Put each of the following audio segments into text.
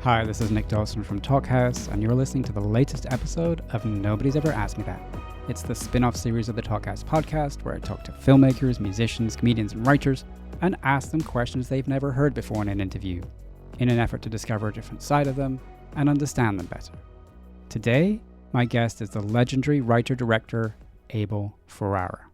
Hi, this is Nick Dawson from Talkhouse, and you're listening to the latest episode of Nobody's Ever Asked Me That. It's the spin-off series of the Talkhouse podcast where I talk to filmmakers, musicians, comedians, and writers and ask them questions they've never heard before in an interview, in an effort to discover a different side of them and understand them better. Today, my guest is the legendary writer-director Abel Ferrara.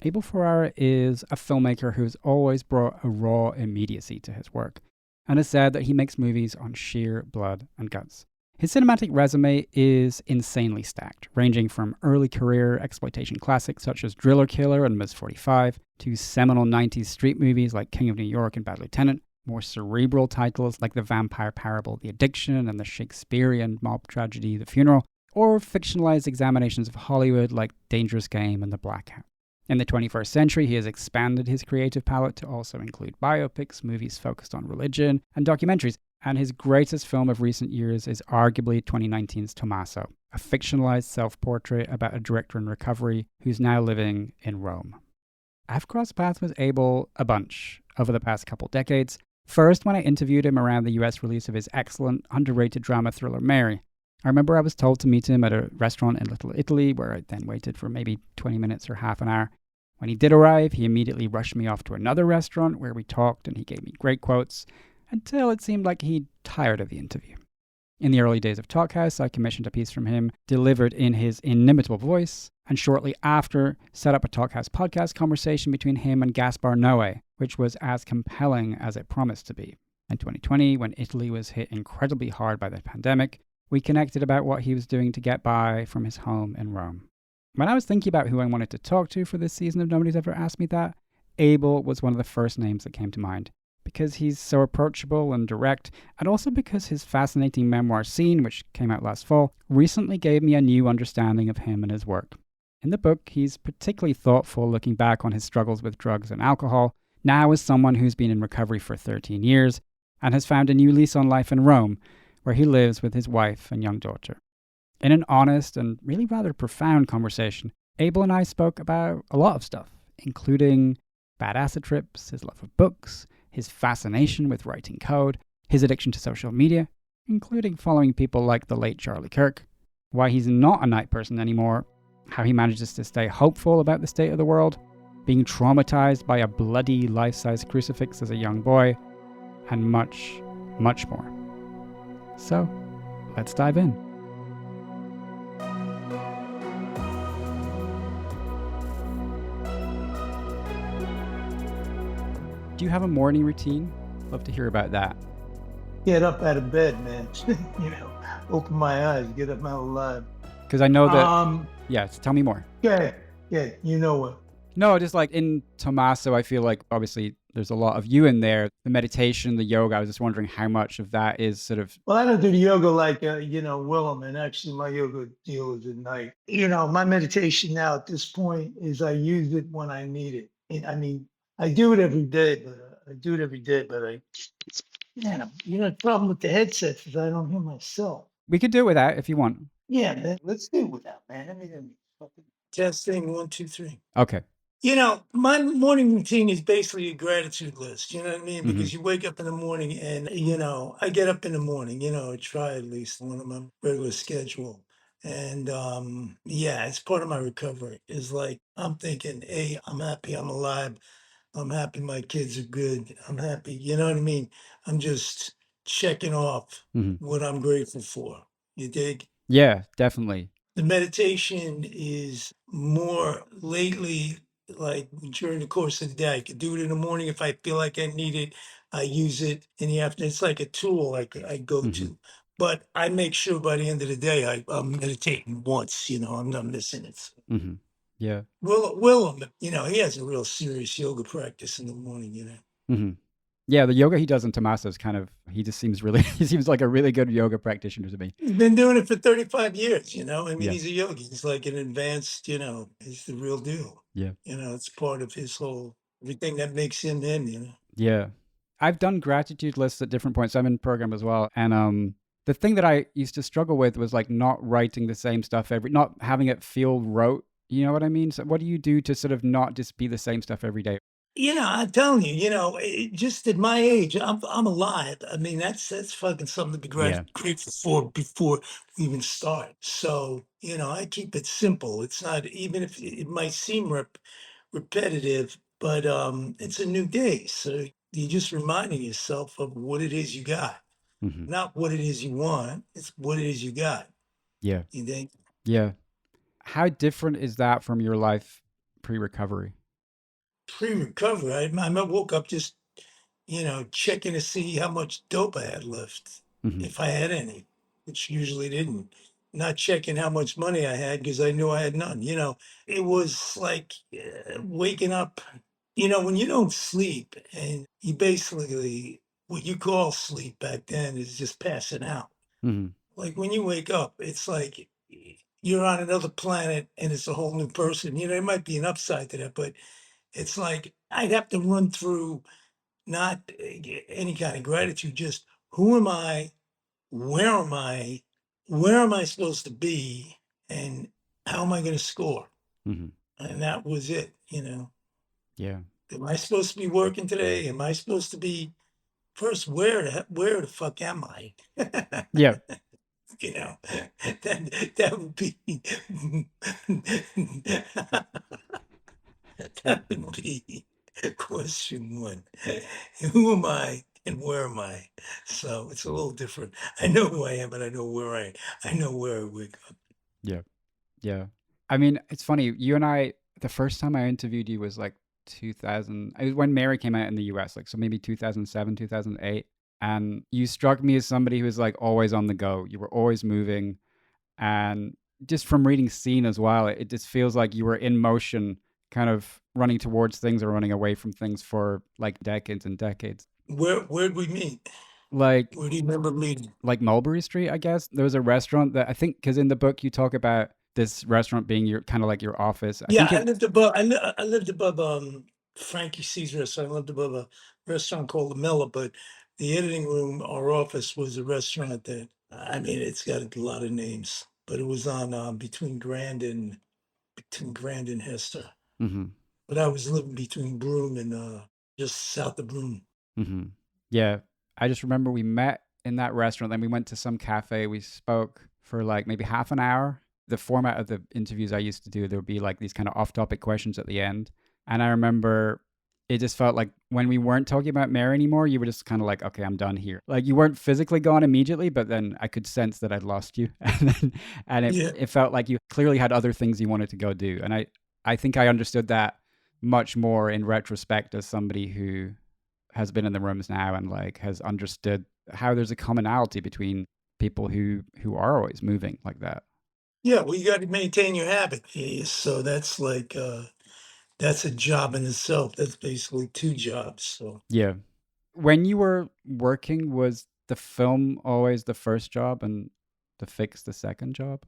Abel Ferrara is a filmmaker who's always brought a raw immediacy to his work, and has said that he makes movies on sheer blood and guts. His cinematic resume is insanely stacked, ranging from early career exploitation classics such as Driller Killer and Ms. 45, to seminal 90s street movies like King of New York and Bad Lieutenant, more cerebral titles like the vampire parable The Addiction and the Shakespearean mob tragedy The Funeral, or fictionalized examinations of Hollywood like Dangerous Game and The Blackout. In the 21st century, he has expanded his creative palette to also include biopics, movies focused on religion, and documentaries, and his greatest film of recent years is arguably 2019's Tommaso, a fictionalized self-portrait about a director in recovery who's now living in Rome. I've crossed paths with Abel a bunch over the past couple decades. First, when I interviewed him around the US release of his excellent, underrated drama thriller Mary. I remember I was told to meet him at a restaurant in Little Italy, where I then waited for maybe 20 minutes or half an hour. When he did arrive, he immediately rushed me off to another restaurant where we talked and he gave me great quotes, until it seemed like he'd tired of the interview. In the early days of Talkhouse, I commissioned a piece from him, delivered in his inimitable voice, and shortly after set up a Talkhouse podcast conversation between him and Gaspar Noé, which was as compelling as it promised to be. In 2020, when Italy was hit incredibly hard by the pandemic, we connected about what he was doing to get by from his home in Rome. When I was thinking about who I wanted to talk to for this season of Nobody's Ever Asked Me That, Abel was one of the first names that came to mind, because he's so approachable and direct, and also because his fascinating memoir Scene, which came out last fall, recently gave me a new understanding of him and his work. In the book, he's particularly thoughtful looking back on his struggles with drugs and alcohol, now as someone who's been in recovery for 13 years, and has found a new lease on life in Rome, where he lives with his wife and young daughter. In an honest and really rather profound conversation, Abel and I spoke about a lot of stuff, including bad acid trips, his love of books, his fascination with writing code, his addiction to social media, including following people like the late Charlie Kirk, why he's not a night person anymore, how he manages to stay hopeful about the state of the world, being traumatized by a bloody life-size crucifix as a young boy, and much, much more. So, let's dive in. Do you have a morning routine? Love to hear about that. Get up out of bed, man. Open my eyes, get up out alive. Because I know that... Yeah, tell me more. Yeah, you know what? No, just like in Tommaso, I feel like obviously there's a lot of you in there. The meditation, the yoga, I was just wondering how much of that is sort of... Well, I don't do the yoga like, Willem, and actually my yoga deal is at night. My meditation now at this point is I use it when I need it. I do it every day, but the problem with the headsets is I don't hear myself. We could do it without if you want. Yeah, man, let's do it without, man. Let me fucking testing 1, 2, 3. Okay. My morning routine is basically a gratitude list, you know what I mean? Mhm. Because you wake up in the morning and, I get up in the morning, I try at least one of my regular schedule. And it's part of my recovery. Is like, I'm thinking, hey, I'm happy I'm alive. I'm happy my kids are good. I'm happy, you know what I mean? I'm just checking off Mhm. what I'm grateful for. You dig? Yeah, definitely. The meditation is more lately, like during the course of the day. I could do it in the morning if I feel like I need it. I use it in the afternoon. It's like a tool I go Mhm. to. But I make sure by the end of the day I'm meditating once. I'm not missing it. Mhm. Yeah. Willem, he has a real serious yoga practice in the morning. Mhm. Yeah, the yoga he does in Tommaso is kind of... He just seems really... He seems like a really good yoga practitioner to me. He's been doing it for 35 years. Yeah. He's a yogi. He's like an advanced. He's the real deal. Yeah. It's part of his whole everything that makes him him. Yeah. I've done gratitude lists at different points. I'm in program as well. And the thing that I used to struggle with was like not writing the same stuff not having it feel rote. You know what I mean? So what do you do to sort of not just be the same stuff every day? I'm telling you, just at my age, I'm alive. I mean, that's fucking something to be Yeah. grateful for before we even start. So, I keep it simple. It's not even if it might seem repetitive, but it's a new day. So you're just reminding yourself of what it is you got, Hmm. not what it is you want. It's what it is you got. Yeah. You think Yeah. How different is that from your life pre-recovery? pre-recovery, I woke up just checking to see how much dope I had left, Hmm. if I had any, which usually didn't. Not checking how much money I had because I knew I had none. It was like waking up, when you don't sleep and you basically, what you call sleep back then is just passing out. Hmm. Like when you wake up, it's like you're on another planet and it's a whole new person. There might be an upside to that, but it's like I'd have to run through not any kind of gratitude, just who am I? Where am I? Where am I supposed to be? And how am I going to score? Hmm. And that was it. Yeah. Am I supposed to be working today? Am I supposed to be first? Where the fuck am I? Yeah. you know, that would be that would be question one. Who am I and where am I? So it's a little different. I know who I am and I know I know where I wake up. Yeah. Yeah. I mean, it's funny. You and I, the first time I interviewed you was like 2000. It was when Mary came out in the US, like so maybe 2007, 2008. And you struck me as somebody who was like always on the go. You were always moving. And just from reading Scene as well, it just feels like you were in motion, kind of running towards things or running away from things for like decades and decades. Where'd we meet? Like Where do you remember meeting? like Mulberry Street, I guess. There was a restaurant that I think because in the book you talk about this restaurant being your kind of like your office. I Yeah, think it. I lived above Frankie C's restaurant. I lived above a restaurant called the Miller, but the editing room, our office was a restaurant that I mean it's got a lot of names, but it was on between Grand and Hester. Hmm. But I was living between Broome and just south of Broome. Hmm. Yeah, I just remember we met in that restaurant. Then we went to some cafe. We spoke for like maybe half an hour. The format of the interviews I used to do, there would be like these kind of off-topic questions at the end. And I remember it just felt like when we weren't talking about Mary anymore, you were just kind of like, okay, I'm done here. Like you weren't physically gone immediately, but then I could sense that I'd lost you, and it Yeah, it felt like you clearly had other things you wanted to go do. And I think I understood that much more in retrospect as somebody who has been in the rooms now and like has understood how there's a commonality between people who are always moving like that. yeah. Well, you got to maintain your habit. Yeah, so that's like that's a job in itself. That's basically two jobs. So Yeah. When you were working, was the film always the first job and the fix the second job?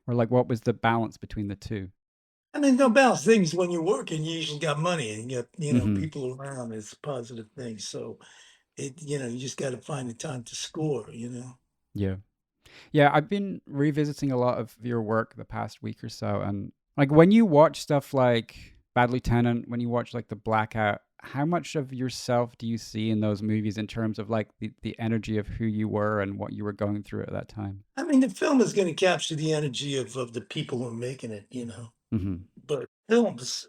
Or like what was the balance between the two? I mean, no balance things when you're working, you usually got money and you got, Mm-hmm. people around. It's a positive thing. So you just got to find the time to score. Yeah. Yeah, I've been revisiting a lot of your work the past week or so, and like when you watch stuff like Bad Lieutenant, when you watch like The Blackout, how much of yourself do you see in those movies in terms of like the energy of who you were and what you were going through at that time? I mean, the film is going to capture the energy of the people who are making it. Mm-hmm. But films,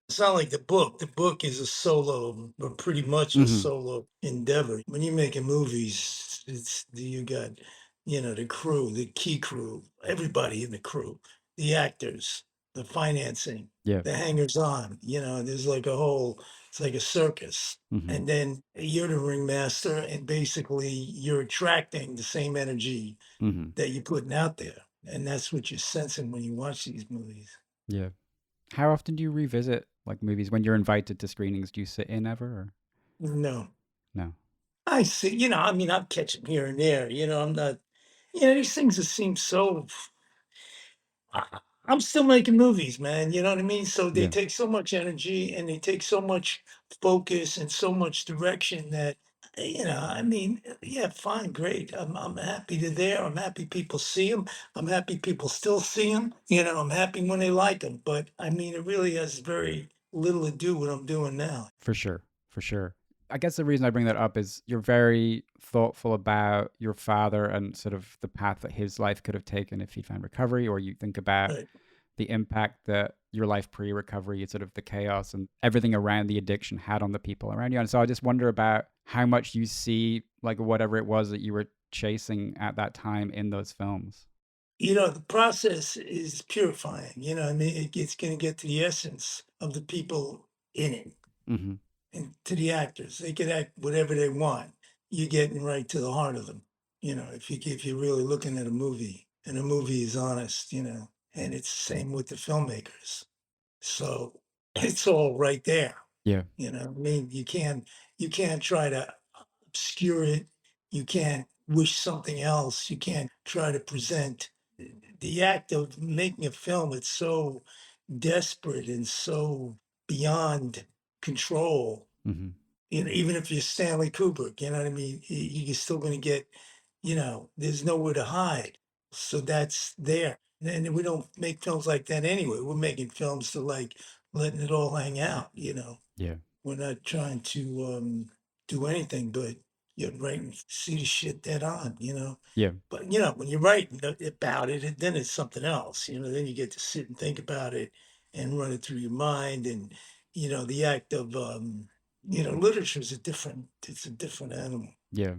it's not like the book. The book is a solo, or pretty much a Mm-hmm. solo endeavor. When you're making movies, you got, the crew, the key crew, everybody in the crew, the actors, the financing, Yeah. the hangers on. There's like it's like a circus. Mm-hmm. And then you're the ringmaster, and basically you're attracting the same energy Mm-hmm. that you're putting out there. And that's what you're sensing when you watch these movies. Yeah. How often do you revisit like movies when you're invited to screenings? Do you sit in ever or No. no? I see, I mean, I'm catching here and there, I'm not, these things that seem so, I- I'm still making movies, man. You know what I mean? So they Yeah. take so much energy and they take so much focus and so much direction that, I mean, yeah, fine, great. I'm happy they're there. I'm happy people see them. I'm happy people still see them. I'm happy when they like them. But I mean, it really is very little to do what I'm doing now. For sure. For sure. I guess the reason I bring that up is you're very thoughtful about your father and sort of the path that his life could have taken if he'd found recovery, or you think about Right. the impact that your life pre recovery, sort of the chaos and everything around the addiction had on the people around you. And so I just wonder about how much you see, like, whatever it was that you were chasing at that time in those films. The process is purifying. I mean, it's going to get to the essence of the people in it Mm-hmm. and to the actors. They can act whatever they want. You're getting right to the heart of them. If you're really looking at a movie and a movie is honest, and it's the same with the filmmakers. So it's all right there. Yeah. I mean, you can't try to obscure it. You can't wish something else. You can't try to present the act of making a film. It's so desperate and so beyond control. Mm-hmm. Even if you're Stanley Kubrick, you know what I mean? You're still going to get, there's nowhere to hide. So that's there. And we don't make films like that anyway. We're making films to like letting it all hang out. Yeah. We're not trying to do anything but write and see the shit dead on. Yeah. But when you're writing about it, then it's something else. Then you get to sit and think about it and run it through your mind. And the act of literature is it's a different animal. Yeah.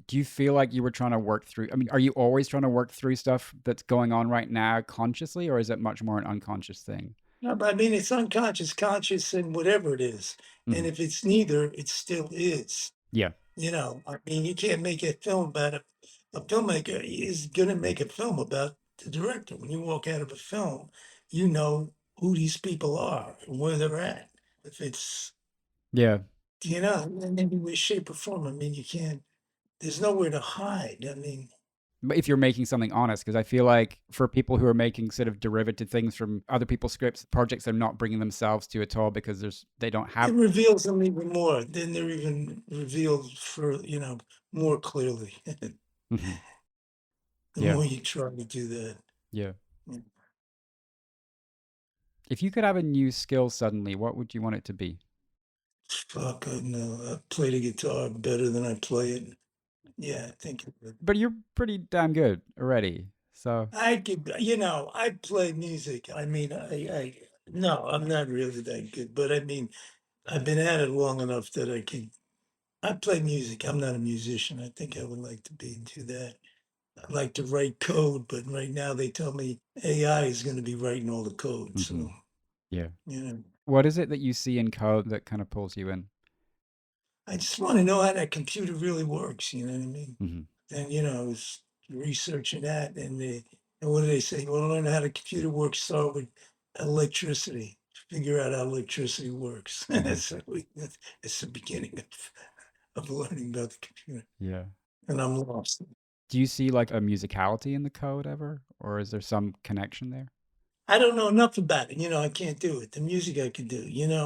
Do you feel like you were trying to work through? I mean, are you always trying to work through stuff that's going on right now consciously, or is it much more an unconscious thing? No, but I mean, it's unconscious, conscious, and whatever it is. And Mm-hmm. if it's neither, it still is. Yeah. I mean, you can't make a film about a filmmaker is going to make a film about the director. When you walk out of a film, you know who these people are and where they're at. If it's, Yeah. in any way, shape, or form, I mean, there's nowhere to hide. I mean, But if you're making something honest, because I feel like for people who are making sort of derivative things from other people's scripts, projects they're not bringing themselves to at all because they don't it have. reveals them even more. Then they're even revealed more clearly. Mhm. The Yeah. more you try to do that. Yeah. Mm, If you could have a new skill suddenly, what would you want it to be? Fuck, I know. I play the guitar better than I play it. Yeah, I think it would. But you're pretty damn good already. So, I play music. I mean, no, I'm not really that good, but I mean, I've been at it long enough that I play music. I'm not a musician. I think I would like to do that. I like to write code, but right now they tell me AI is going to be writing all the code. mhm. So, Yeah. you know, What is it that you see in code that kind of pulls you in? I just want to know how that computer really works. You know what I mean? Hmm. And I was researching that, and what do they say? You want to learn how the computer works? Start with electricity. Figure out how electricity works. Hmm. That's the beginning of learning about the computer. Yeah. And I'm lost. Do you see like a musicality in the code ever? Or is there some connection there? I don't know enough about it. I can't do it. The music I can do.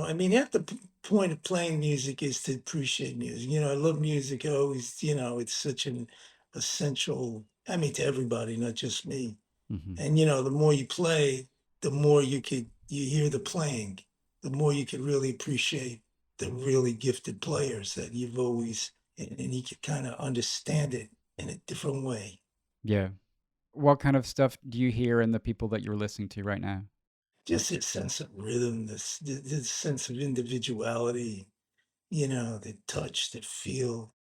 I mean, half the point of playing music is to appreciate music. I love music. I always, it's such an essential. I mean, to everybody, not just me. Hmm. And the more you play, the more you hear the playing, the more you can really appreciate the really gifted players that you've always, and you can kind of understand it in a different way. Yeah. What kind of stuff do you hear in the people that you're listening to right now? Just this sense of rhythm, this sense of individuality, the touch, the feel.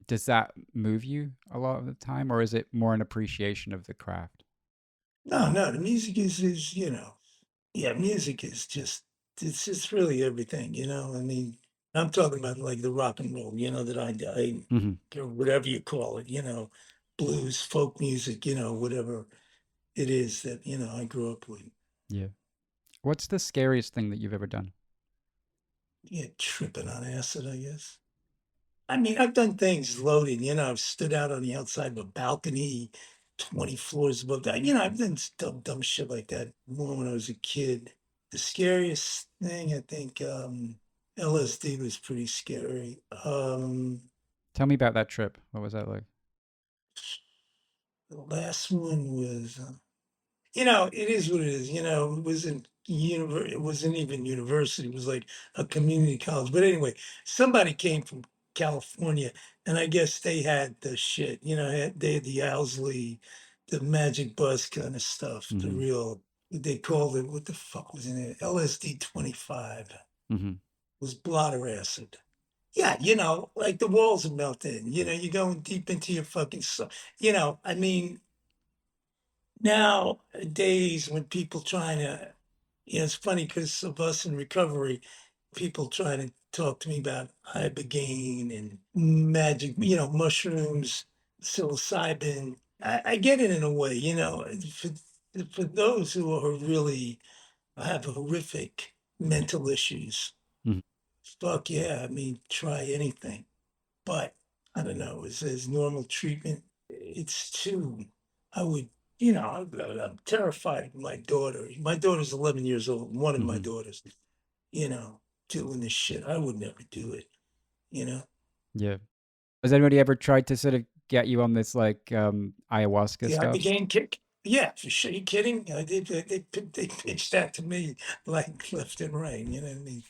Does that move you a lot of the time, or is it more an appreciation of the craft? No, no, the music is, yeah, music is it's really everything. I mean, I'm talking about like the rock and roll, that Hmm. or whatever you call it, blues, folk music, whatever it is that, I grew up with. Yeah. What's the scariest thing that you've ever done? Yeah, tripping on acid, I guess. I mean, I've done things loaded, I've stood out on the outside of a balcony 20 floors above that. I've done dumb shit like that more when I was a kid. The scariest thing, I think, LSD was pretty scary. Tell me about that trip. What was that like? The last one was, it is what it is. It was in it wasn't even university, it was like a community college. But anyway, somebody came from California, and I guess they had the shit, they had the Owsley, the Magic Bus kind of stuff, the Mm-hmm. real, they called it, what the fuck was in it? LSD 25 Mm-hmm. was blotter acid. Yeah, like the walls are melting. You're going deep into your fucking soul. I mean, nowadays when people trying to, it's funny because of us in recovery, people trying to talk to me about ibogaine and magic, mushrooms, psilocybin. I get it in a way, for those who are really have horrific mental issues. Mm-hmm. Fuck yeah, I mean, try anything. But I don't know, as normal treatment, it's too, I would, I'm terrified of my daughter. My daughter's 11 years old, one of my Mm-hmm. daughters, you know, doing this shit. I would never do it, you know? Yeah. Has anybody ever tried to sort of get you on this like ayahuasca The stuff? Ibogaine kick? Yeah, for sure. You kidding? They pitched that to me like left and right, you know what I mean?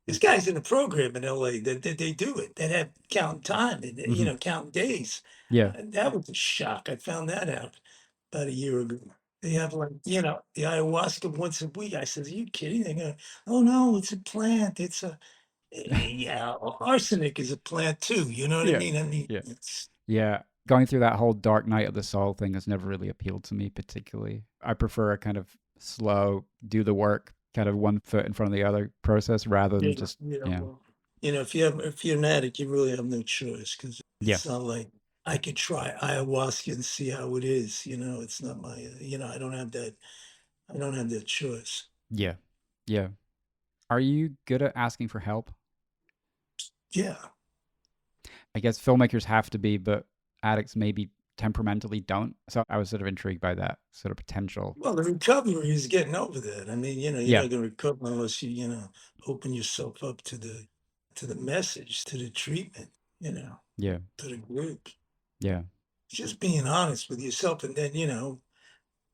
There's guys in the program in LA that they do it, that have counting time and, Mm-hmm. counting days. Yeah. That was a shock. I found that out about a year ago. They have like, the ayahuasca once a week. I says, are you kidding? They go, oh no, it's a plant. It's a, yeah, arsenic is a plant too. You know what I Yeah. mean? I mean, Yeah. it's, Yeah. Going through that whole dark night of the soul thing has never really appealed to me particularly. I prefer a kind of slow, do the work, kind of one foot in front of the other process rather than yeah, just, yeah. yeah. Well, if you're an addict, you really have no choice because Yeah. it's not like I could try ayahuasca and see how it is. It's not my, I don't have that choice. Yeah. Yeah. Are you good at asking for help? Yeah. I guess filmmakers have to be, but addicts maybe temperamentally don't. So I was sort of intrigued by that sort of potential. Well, the recovery is getting over that. I mean, you're Yeah. not going to recover unless you, open yourself up to the message, to the treatment, Yeah. to the group. Yeah. Just being honest with yourself, and then,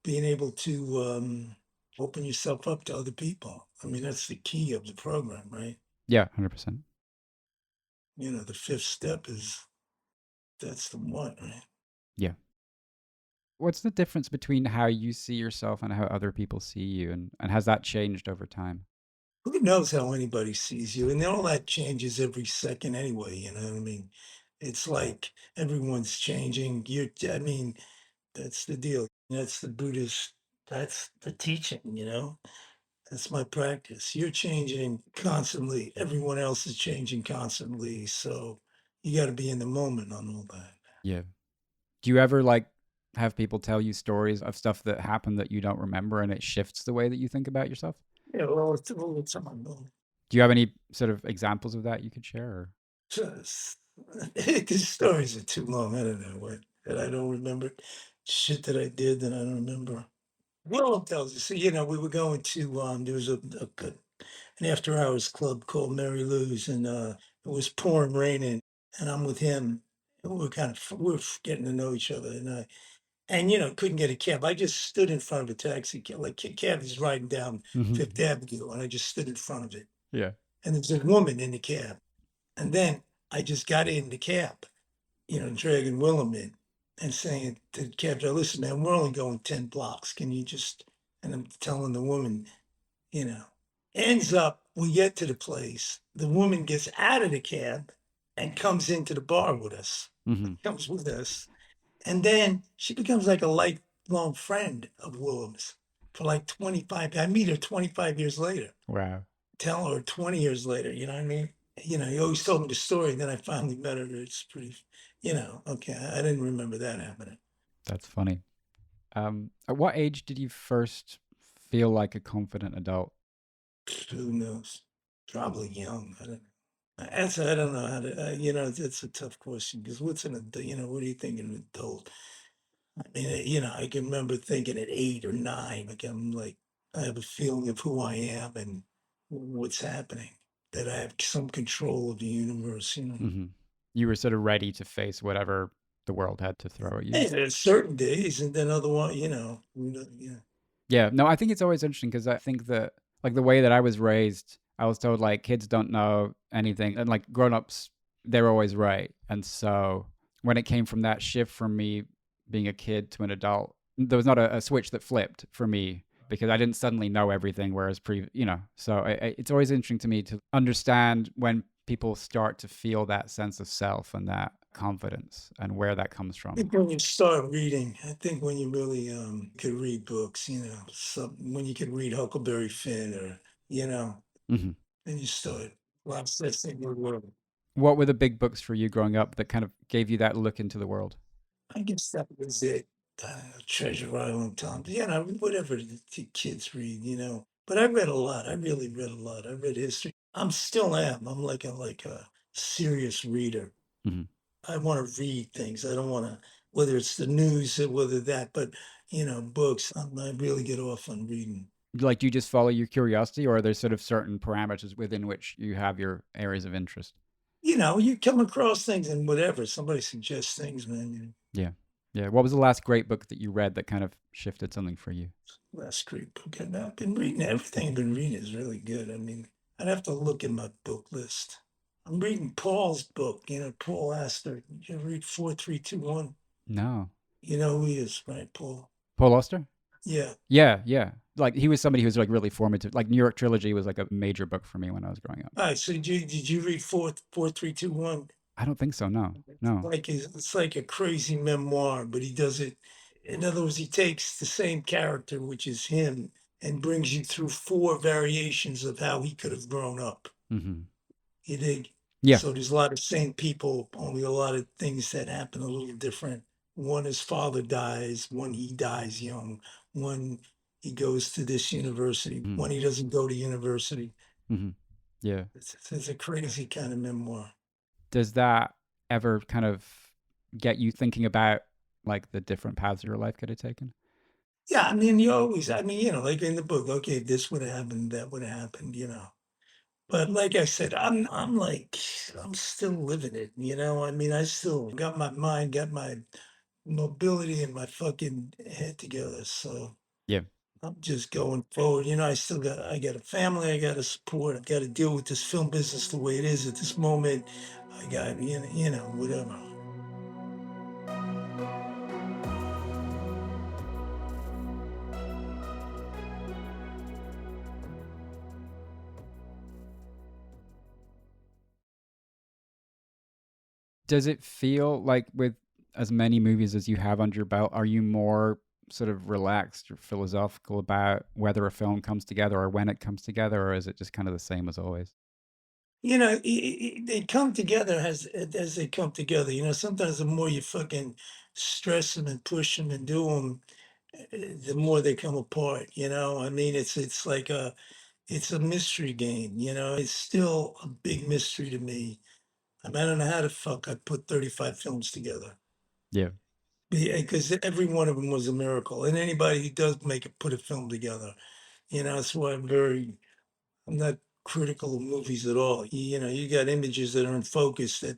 being able to open yourself up to other people. I mean, that's the key of the program, right? Yeah. 100%. The fifth step is that's the one, right? Yeah. What's the difference between how you see yourself and how other people see you? And has that changed over time? Who knows how anybody sees you? And all that changes every second anyway, you know what I mean? It's like everyone's changing. I mean, that's the deal. That's the Buddhist, that's the teaching, That's my practice. You're changing constantly. Everyone else is changing constantly. So you got to be in the moment on all that. Yeah. Do you ever like have people tell you stories of stuff that happened that you don't remember and it shifts the way that you think about yourself? Yeah, well, it's all the time. Do you have any sort of examples of that you could share? Or? Just, these stories are too long. I don't know what that I don't remember. Shit that I did that I don't remember. Well, tells you. So, we were going to there was an after hours club called Mary Lou's, and it was pouring raining, and I'm with him, and we were getting to know each other, and couldn't get a cab. I just stood in front of a taxi cab, like cab is riding down Mm-hmm. Fifth Avenue, and I just stood in front of it, Yeah. and there's a woman in the cab, and then I just got in the cab, dragging Willem in and saying to the cab driver, listen, man, we're only going 10 blocks. Can you just, and I'm telling the woman, you know, ends up, we get to the place. The woman gets out of the cab and comes into the bar with us, Mm-hmm. comes with us. And then she becomes like a lifelong friend of Willem's for like 25. I meet her 25 years later, Wow. tell her 20 years later, you know what I mean? He always told me the story. And then I finally met her. It's pretty, okay. I didn't remember that happening. That's funny. At what age did you first feel like a confident adult? Who knows? Probably young. I don't know. I don't know how to, it's a tough question because what's an adult, what do you think an adult? I mean, I can remember thinking at 8 or 9, like I have a feeling of who I am and what's happening, that I have some control of the universe. Mm-hmm. You were sort of ready to face whatever the world had to throw at you. Hey, there's certain days, and then other one, Yeah. No, I think it's always interesting because I think that Like the way that I was raised, I was told like kids don't know anything, and like grown ups, they're always right. And so when it came from that shift from me being a kid to an adult, there was not a switch that flipped for me because I didn't suddenly know everything. Whereas so it's always interesting to me to understand when people start to feel that sense of self and that confidence and where that comes I from. think when you start reading, I think when you really could read books, when you could read Huckleberry Finn or, you know, Hmm. then you start processing the world. What were the big books for you growing up that kind of gave you that look into the world? I guess that was it. Treasure Island, Tom. Whatever the kids read, But I read a lot. I really read a lot. I read history. I'm still am. I'm like a serious reader. Hmm. I want to read things. I don't want to, whether it's the news or whether that, but books. I really get off on reading. Like, do you just follow your curiosity, or are there sort of certain parameters within which you have your areas of interest? You come across things and whatever somebody suggests things, man. Yeah. Yeah. What was the last great book that you read that kind of shifted something for you? Last great book I've been reading. Everything I've been reading is really good. I mean, I'd have to look at my book list. I'm reading Paul's book. Paul Astor. Did you ever read 4321? No. You know who he is, right, Paul? Paul Auster? Yeah. Yeah. Yeah. Like, he was somebody who was like really formative. Like, New York Trilogy was like a major book for me when I was growing up. All right. So did you read 4321? I don't think so. No. No. It's like a crazy memoir, but he does it. In other words, he takes the same character, which is him, and brings you through four variations of how he could have grown up. Hmm. You dig? Yeah. So there's a lot of same people, only a lot of things that happen a little different. One, his father dies. One, he dies young. One, he goes to this university. Mm-hmm. One, he doesn't go to university. Mm-hmm. Yeah. It's a crazy kind of memoir. Does that ever kind of get you thinking about like the different paths your life could have taken? Yeah, like in the book, okay, this would have happened, that would have happened. But like I said, I'm still living it. I still got my mind, got my mobility and my fucking head together. So Yeah. I'm just going forward. I got a family I got to support. I've got to deal with this film business the way it is at this moment. I got, whatever. Does it feel like with as many movies as you have under your belt, are you more sort of relaxed or philosophical about whether a film comes together or when it comes together, or is it just kind of the same as always? They come together as they come together. Sometimes the more you fucking stress them and push them and do them, the more they come apart. It's a mystery game. It's still a big mystery to me. I don't know how the fuck I put 35 films together. Yeah. Because every one of them was a miracle. And anybody who does put a film together, that's why I'm not critical of movies at all. You got images that are in focus that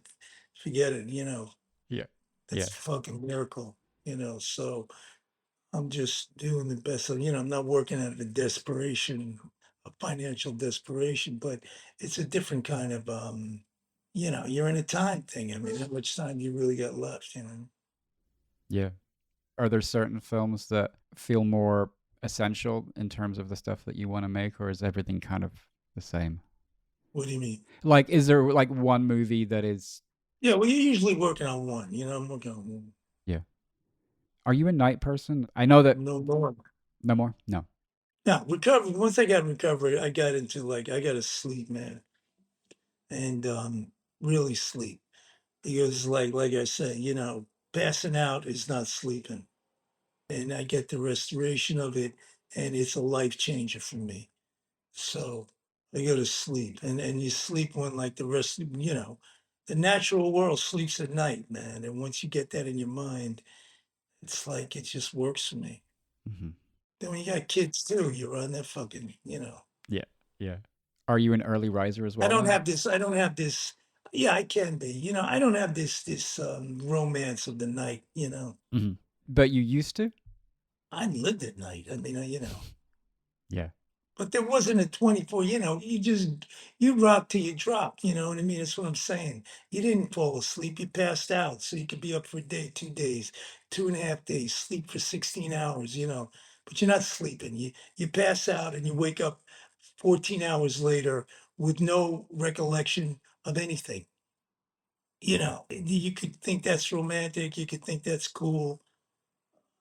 forget it, Yeah. that's Yeah. a fucking miracle, so I'm just doing the best. I'm not working out of a desperation, a financial desperation, but it's a different kind of, you're in a time thing. I mean, how much time do you really got left? Yeah. Are there certain films that feel more essential in terms of the stuff that you want to make, or is everything kind of the same? What do you mean? Like, is there like one movie that is? Yeah, well, you're usually working on one. I'm working on one. Yeah. Are you a night person? I know that. No more. No more. No. Now, recovery, once I got recovery, I got into I got to sleep, man, and really sleep. Because like I said, passing out is not sleeping. And I get the restoration of it, and it's a life changer for me. So I go to sleep, and you sleep when like the rest of the natural world sleeps at night, man. And once you get that in your mind, it's like it just works for me. Hmm. Then when you got kids too, you're on that fucking. Yeah. Yeah. Are you an early riser as I well don't then? have this. I don't have this. Yeah, I can be. I don't have this romance of the night. Hmm. But you used to? I lived at night. I mean, Yeah. But there wasn't a 24, you rock till you drop, you know what I mean? That's what I'm saying. You didn't fall asleep, you passed out. So you could be up for a day, 2 days, 2.5 days, sleep for 16 hours, but you're not sleeping. You pass out and you wake up 14 hours later with no recollection of anything. You could think that's romantic, you could think that's cool.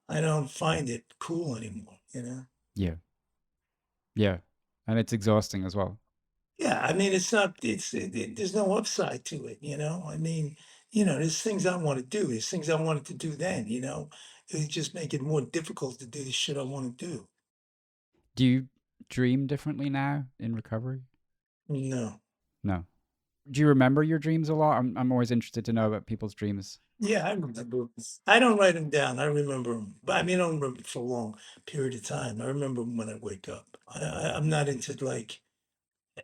I don't find it cool anymore. Yeah. Yeah. And it's exhausting as well. Yeah, I mean, it's not, there's no upside to it. I mean, there's things I want to do. There's things I wanted to do then. It just make it more difficult to do the shit I want to do. Do you dream differently now in recovery? No. No. Do you remember your dreams a lot? I'm always interested to know about people's dreams. Yeah, I remember. I don't write them down. I remember them, but I mean, I don't remember for a long period of time. I remember 'em when I wake up. I'm not into like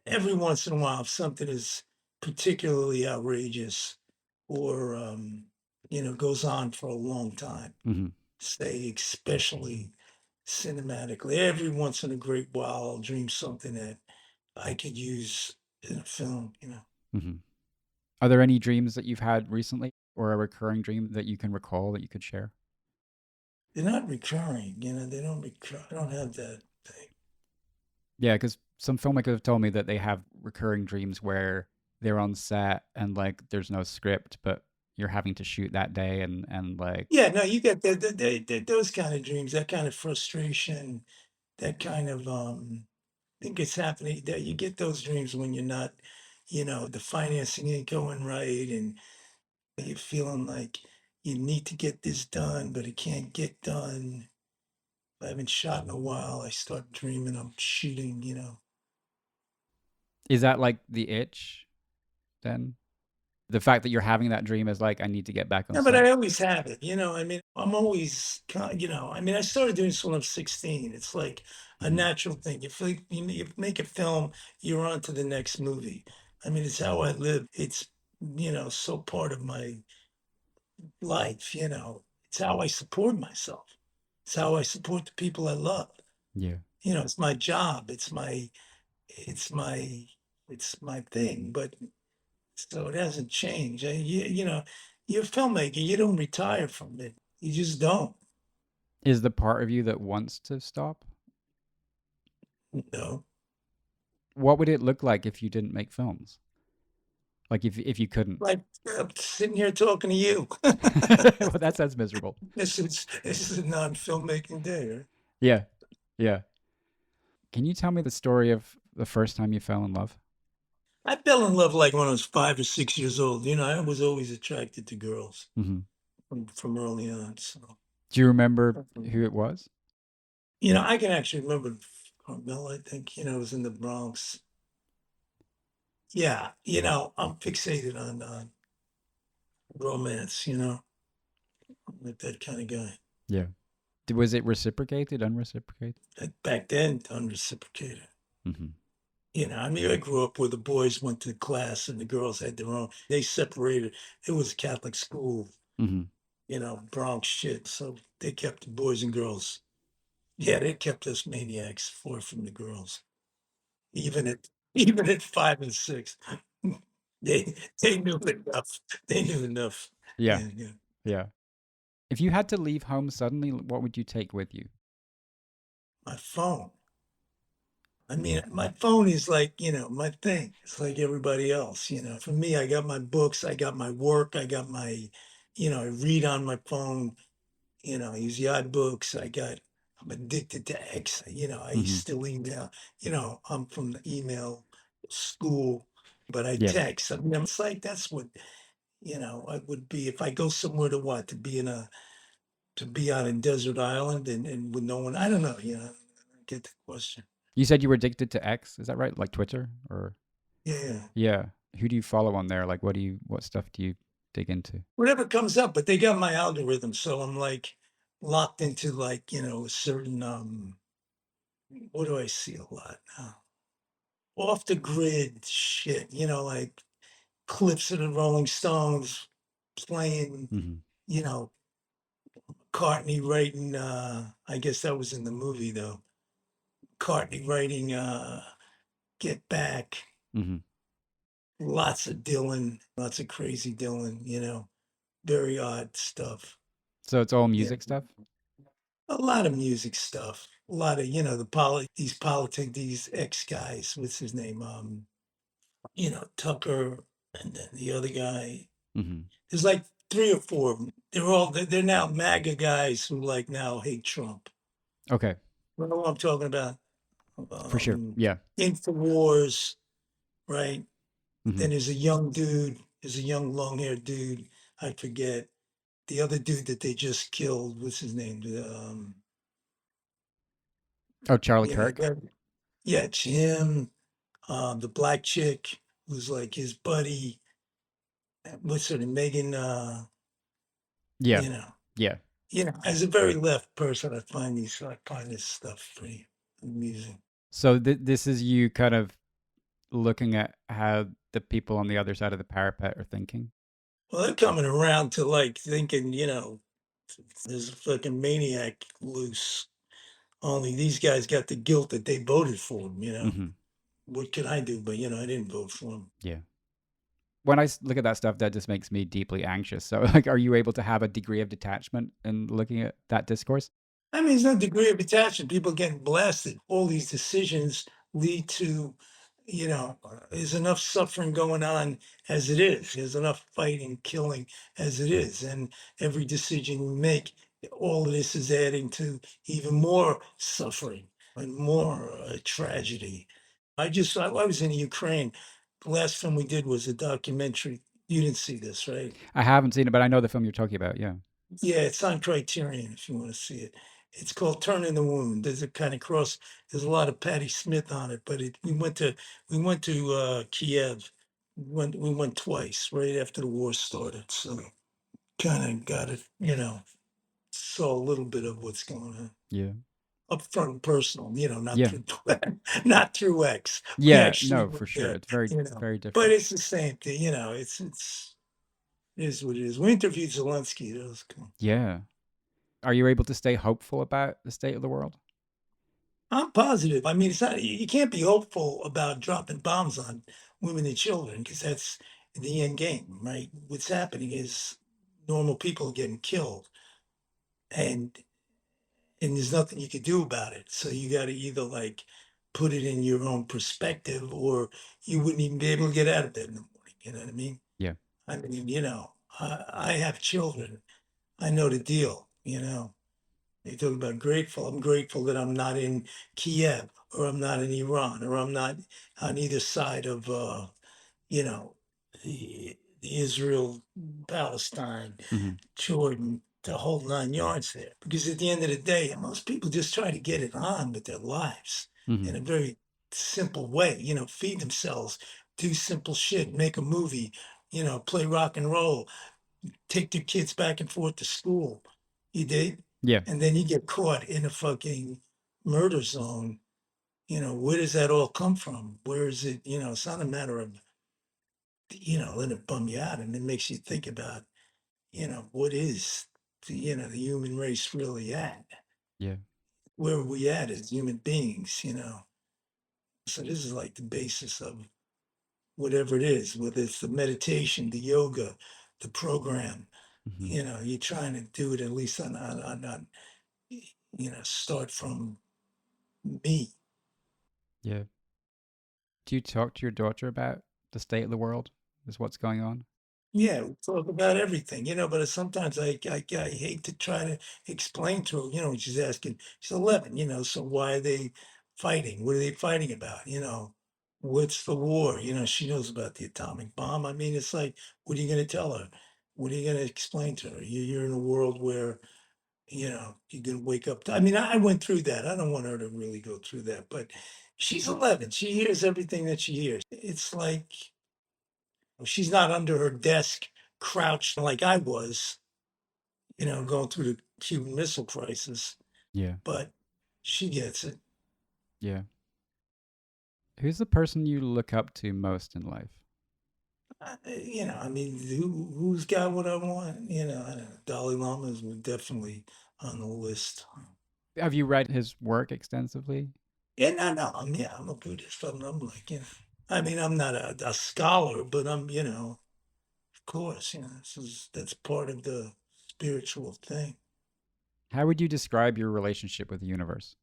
every once in a while, if something is particularly outrageous or goes on for a long time, Hmm. say especially cinematically. Every once in a great while, I'll dream something that I could use in a film. Hmm. Are there any dreams that you've had recently or a recurring dream that you can recall that you could share? They're not recurring, they don't recur. I don't have that thing. Yeah, because some filmmakers have told me that they have recurring dreams where they're on set and like there's no script, but you're having to shoot that day and like, Yeah, no, you get those kind of dreams, that kind of frustration, that kind of think it's happening that you get those dreams when you're not, the financing ain't going right and you're feeling like you need to get this done, but it can't get done. I haven't shot in a while. I start dreaming I'm shooting. is that like the itch then? The fact that you're having that dream is like, I need to get back on Yeah, but set. I always have it. I mean, I'm always, I mean, I started doing this when I'm 16. It's like a Hmm. natural thing. You make a film, you're on to the next movie. I mean, it's how I live. It's, so part of my life. It's how I support myself. It's how I support the people I love. Yeah. It's my job. It's my, it's my thing. But so it hasn't changed. You're a filmmaker. You don't retire from it. You just don't. Is the part of you that wants to stop? No. What would it look like if you didn't make films? Like if you couldn't? Like I'm sitting here talking to you. Well, that sounds miserable. This is a non-filmmaking day, right? Yeah. Yeah. Can you tell me the story of the first time you fell in love? I fell in love like when I was 5 or 6 years old. I was always attracted to girls Hmm. from early on. So, Do you remember who it was? I can actually remember Carmel, I think, it was in the Bronx. Yeah, I'm fixated on romance. I'm like that kind of guy. Yeah. Was it reciprocated, unreciprocated? Back then, unreciprocated. Hmm. I mean, I grew up where the boys went to class and the girls had their own. They separated. It was a Catholic school, Hmm. Bronx shit. So they kept the boys and girls. Yeah, they kept us maniacs far from the girls. Even at 5 and 6, they knew enough. They knew enough. Yeah. Yeah, yeah. Yeah. If you had to leave home suddenly, what would you take with you? My phone. I mean, my phone is like, my thing. It's like everybody else. For me, I got my books, I got my work, I got I read on my phone, I use the iBooks. I'm addicted to X. I Hmm. still email. I'm from the email school, but I Yeah. text. I mean, it's like that's what, I would be if I go somewhere to what, to be on a desert island and with no one. I don't know, I get the question. You said you were addicted to X. Is that right? Like Twitter or Yeah, yeah. yeah. Who do you follow on there? Like what stuff do you dig into? Whatever comes up, but they got my algorithm, so I'm like locked into like, a certain what do I see a lot now? Off the grid shit, like clips of the Rolling Stones playing, Hmm. you know, McCartney writing I guess that was in the movie though. McCartney writing Get Back, Hmm. lots of Dylan, lots of crazy Dylan, very odd stuff. So it's all Yeah, music stuff. a lot of music stuff. A lot of, these these ex guys. What's his name? Tucker, and then the other guy. Hmm. There's like three or four of them. They're now MAGA guys who like now hate Trump. Okay, You know what I'm talking about? for sure. Um, Yeah. Infowars, right? Hmm. Then there's a young dude. There's a young long-haired dude. I forget the other dude that they just killed. What's his name? Oh, Charlie You know, Kirk. that- yeah, it's him. The black chick who's like his buddy. What's her name? Megan. Yeah. You know, Yeah. as a very left person, I find this stuff pretty amusing. So this is you kind of looking at how the people on the other side of the parapet are thinking. Well, they're coming around to like thinking, there's a fucking maniac loose. Only these guys got the guilt that they voted for him. Hmm. What can I do? But I didn't vote for him. Yeah. When I look at that stuff, that just makes me deeply anxious. So, like, are you able to have a degree of detachment in looking at that discourse? I mean, it's not degree of attachment. People getting blasted. All these decisions lead to, there's enough suffering going on as it is. There's enough fighting, killing as it is. And every decision you make, all of this is adding to even more suffering and more tragedy. I was in Ukraine. The last film we did was a documentary. You didn't see this, right? I haven't seen it, but I know the film you're talking about. Yeah. Yeah, it's on Criterion if you want to see it. It's called Turning the Wound. There's a kind of cross. There's a lot of Patti Smith on it, but we went to Kiev. We went twice right after the war started, so kind of got it. Saw a little bit of what's going on Yeah. up front and personal. Not Yeah. through not through X. We Yeah. actually No, were for sure. there. It's very, You know, very but different. it's the same thing. It is what it is. We interviewed Zelensky. That was cool. Yeah. Are you able to stay hopeful about the state of the world? I'm positive. I mean, it's not, you can't be hopeful about dropping bombs on women and children because that's the end game, right? What's happening is normal people are getting killed and there's nothing you can do about it. So you got to either like put it in your own perspective or you wouldn't even be able to get out of bed in the morning. You know what I mean? Yeah. I mean, I have children. I know the deal. You talk about grateful. I'm grateful that I'm not in Kiev or I'm not in Iran or I'm not on either side of you know, the Israel, Palestine, Hmm. Jordan, the whole 9 yards there. Because at the end of the day, most people just try to get it on with their lives in Hmm. a very simple way, feed themselves, do simple shit, make a movie, play rock and roll, take their kids back and forth to school. You did? Yeah. And then you get caught in a fucking murder zone. Where does that all come from? Where is it? It's not a matter of, let it bum you out. And it makes you think about, what is the human race really at? Yeah. Where are we at as human beings? So this is like the basis of whatever it is, whether it's the meditation, the yoga, the program, Hmm. you're trying to do it at least on start from me. Yeah. Do you talk to your daughter about the state of the world? Is what's going on? Yeah, we talk about everything, but sometimes I hate to try to explain to her, when she's asking, she's 11, so why are they fighting? What are they fighting about? What's the war? She knows about the atomic bomb. I mean, it's like, what are you going to tell her? What are you going to explain to her? You're in a world where, you're going to wake up. I mean, I went through that. I don't want her to really go through that, but she's 11. She hears everything that she hears. It's like, she's not under her desk crouched like I was, going through the Cuban Missile Crisis, Yeah. but she gets it. Yeah. Who's the person you look up to most in life? I mean, who's got what I want? I don't know. Dalai Lama is definitely on the list. Have you read his work extensively? Yeah, no, I'm a Buddhist. I'm like, I mean, I'm not a scholar, but of course, that's part of the spiritual thing. How would you describe your relationship with the universe?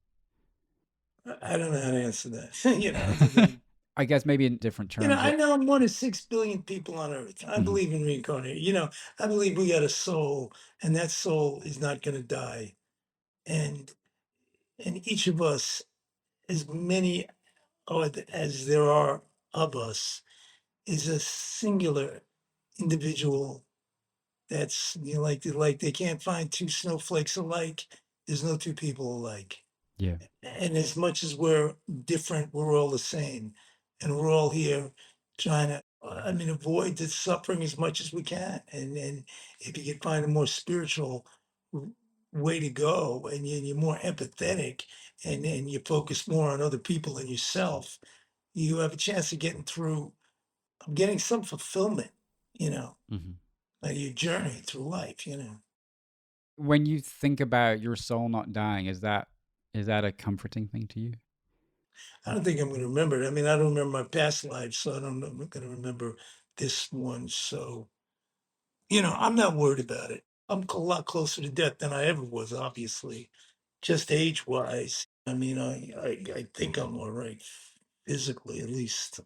I don't know how to answer that. Other than I guess maybe in different terms. I know I'm one of 6 billion people on Earth. I Mhm. believe in reincarnation. I believe we got a soul, and that soul is not going to die. And each of us, as many as there are of us, is a singular individual. That's like they can't find two snowflakes alike. There's no two people alike. Yeah. And as much as we're different, we're all the same. And we're all here trying to, I mean, avoid the suffering as much as we can. And if you can find a more spiritual way to go, and you're more empathetic, and you focus more on other people and yourself, you have a chance of getting some fulfillment, you know, Mhm. like your journey through life. When you think about your soul not dying, is that a comforting thing to you? I don't think I'm going to remember it. I mean, I don't remember my past lives, so I don't know. I'm not going to remember this one. So, I'm not worried about it. I'm a lot closer to death than I ever was, obviously, just age wise. I mean, I think I'm all right physically, at least.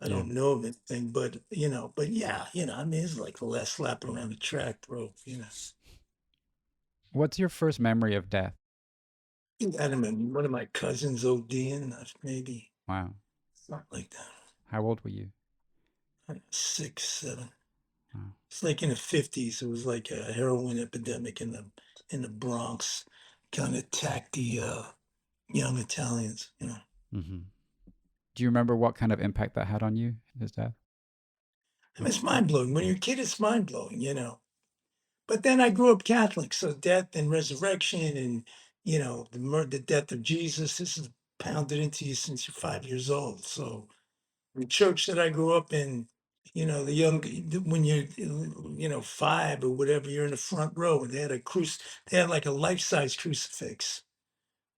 I Yeah. don't know of anything, but yeah, I mean, it's like the last lap around the track, bro. What's your first memory of death? I remember one of my cousins ODing, maybe Wow. something like that. How old were you? 6, 7. Wow. It's like in the 50s. It was like a heroin epidemic in the Bronx, kind of attacked the young Italians. Hmm. Do you remember what kind of impact that had on you, his death? I mean, it's mind blowing. When you're a kid, it's mind blowing. But then I grew up Catholic, so death and resurrection, and the death of Jesus. This is pounded into you since you're 5 years old. So the church that I grew up in, the young when you're 5 or whatever, you're in the front row, and they had like a life-size crucifix.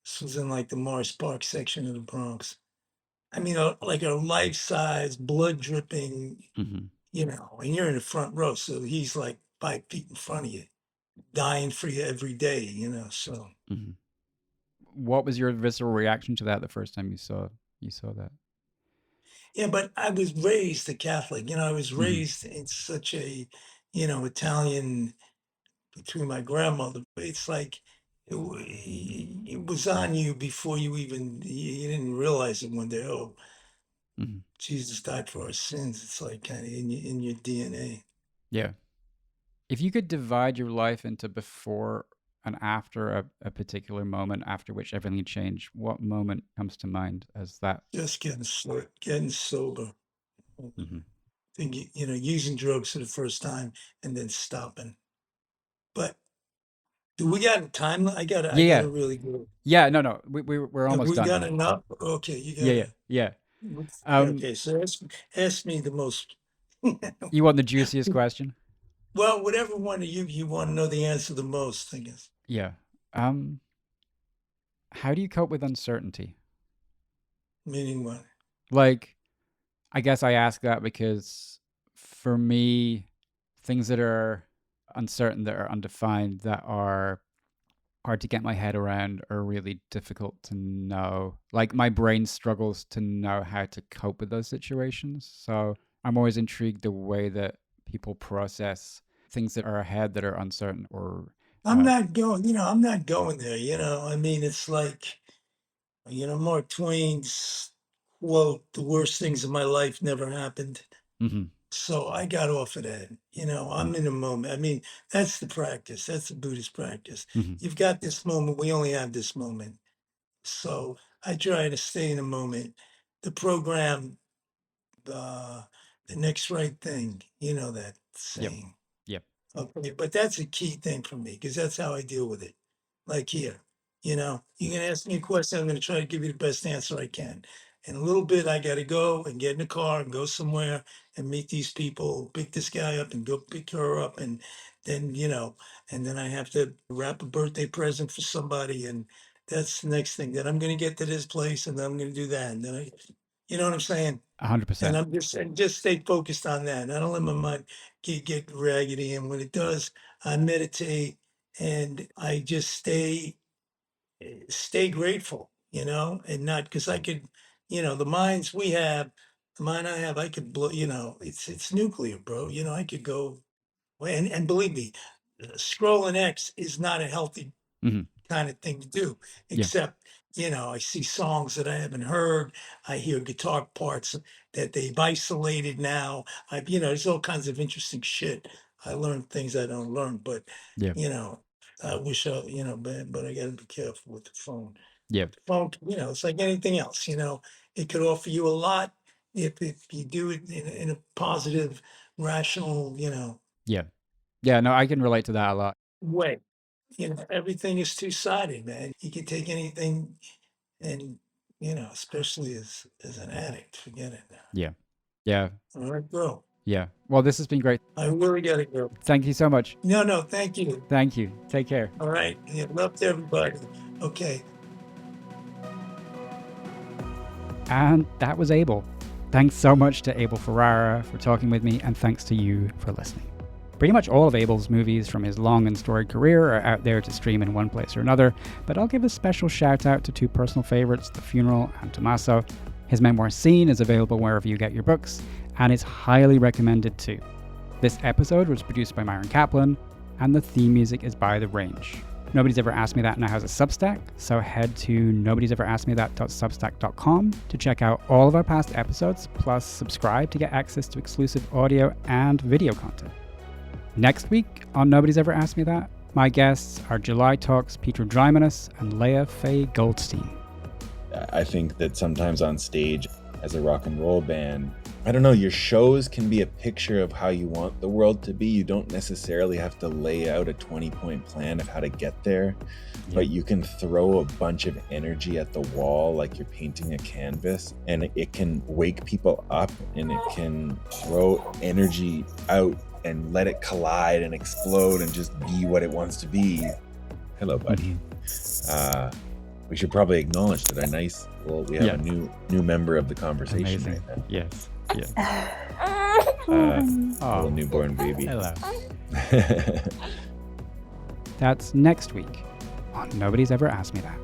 This was in like the Morris Park section of the Bronx. I mean, like a life-size, blood dripping, Hmm. and you're in the front row, so he's like 5 feet in front of you, dying for you every day. So Hmm. What was your visceral reaction to that the first time you saw that? yeah, but I was raised a Catholic. I was Hmm. raised in such a, Italian between my grandmother. It's like it was on you before you didn't realize it one day. Oh, Hmm. Jesus died for our sins. It's like kind of in your DNA. Yeah. If you could divide your life into before and after a particular moment after which everything changed, what moment comes to mind as that? Just getting sober. I Hmm. think using drugs for the first time and then stopping. But do we got time? I Yeah, gotta yeah, really go. yeah. No, no, we're Have almost we done. got enough? Okay, you Yeah, yeah, gotta. yeah. Um, Okay, so ask me the most. you want the juiciest question? Well, whatever one of you want to know the answer the most, I guess. Yeah. Um, how do you cope with uncertainty? Meaning what? Like, I guess I ask that because for me, things that are uncertain, that are undefined, that are hard to get my head around are really difficult to know. Like, my brain struggles to know how to cope with those situations. So I'm always intrigued the way that people process things that are ahead that are uncertain or uh, I'm not going there. I mean, it's like, Mark Twain's quote, the worst things in my life never happened. mhm, So I got off of that. I'm in a moment. I mean, that's the practice. That's the Buddhist practice. mhm. You've got this moment. We only have this moment. So I try to stay in the moment. The program, uh, the next right thing, that Yep, saying. yep, Okay, but that's a key thing for me because that's how I deal with it. Like here, you can ask me a question, I'm going to try to give you the best answer I can. In a little bit, I got to go and get in the car and go somewhere and meet these people, pick this guy up and go pick her up. And then, and then I have to wrap a birthday present for somebody. That's the next thing. Then I'm going to get to this place, and then I'm going to do that, and then you know what I'm saying? 100%. And I'm just stay focused on that. And I don't let my mind get raggedy. And when it does, I meditate and I just stay grateful, and not because I could, the minds we have, the mind I have, I could blow, it's nuclear, bro. I could go, and believe me, scrolling X is not a healthy Hmm. kind of thing to do, Yeah. except, I see songs that I haven't heard. I hear guitar parts that they've isolated now. There's all kinds of interesting shit. I learned things I don't learn, but, Yeah. you know, I wish I, but I gotta be careful with the phone. Yeah. The phone, it's like anything else, it could offer you a lot if you do it in a positive, rational, Yeah. Yeah. No, I can relate to that a lot. way. Everything is two-sided, man. You can take anything and, especially as an addict, forget it. Yeah. Yeah. All right, bro. Yeah. Well, this has been great. I really gotta go. Thank you so much. No, thank you. Thank you. Take care. All right. Yeah, love to everybody. Okay. And that was Abel. Thanks so much to Abel Ferrara for talking with me, and thanks to you for listening. Pretty much all of Abel's movies from his long and storied career are out there to stream in one place or another, but I'll give a special shout out to two personal favourites, The Funeral and Tommaso. His memoir Scene is available wherever you get your books, and is highly recommended too. This episode was produced by Myron Kaplan, and the theme music is by The Range. Nobody's Ever Asked Me That now has a Substack, so head to nobody'severaskedmethat.substack.com to check out all of our past episodes, plus subscribe to get access to exclusive audio and video content. Next week on Nobody's Ever Asked Me That, my guests are July Talk's Peter Drymanis and Leah Faye Goldstein. I think that sometimes on stage as a rock and roll band, I don't know, your shows can be a picture of how you want the world to be. You don't necessarily have to lay out a 20-point plan of how to get there, but you can throw a bunch of energy at the wall like you're painting a canvas, and it can wake people up, and it can throw energy out and let it collide and explode and just be what it wants to be. Hello, buddy. We should probably acknowledge that we have a new member of the conversation. Amazing. Right now. Yes. Little newborn baby. Hello. That's next week on Nobody's Ever Asked Me That.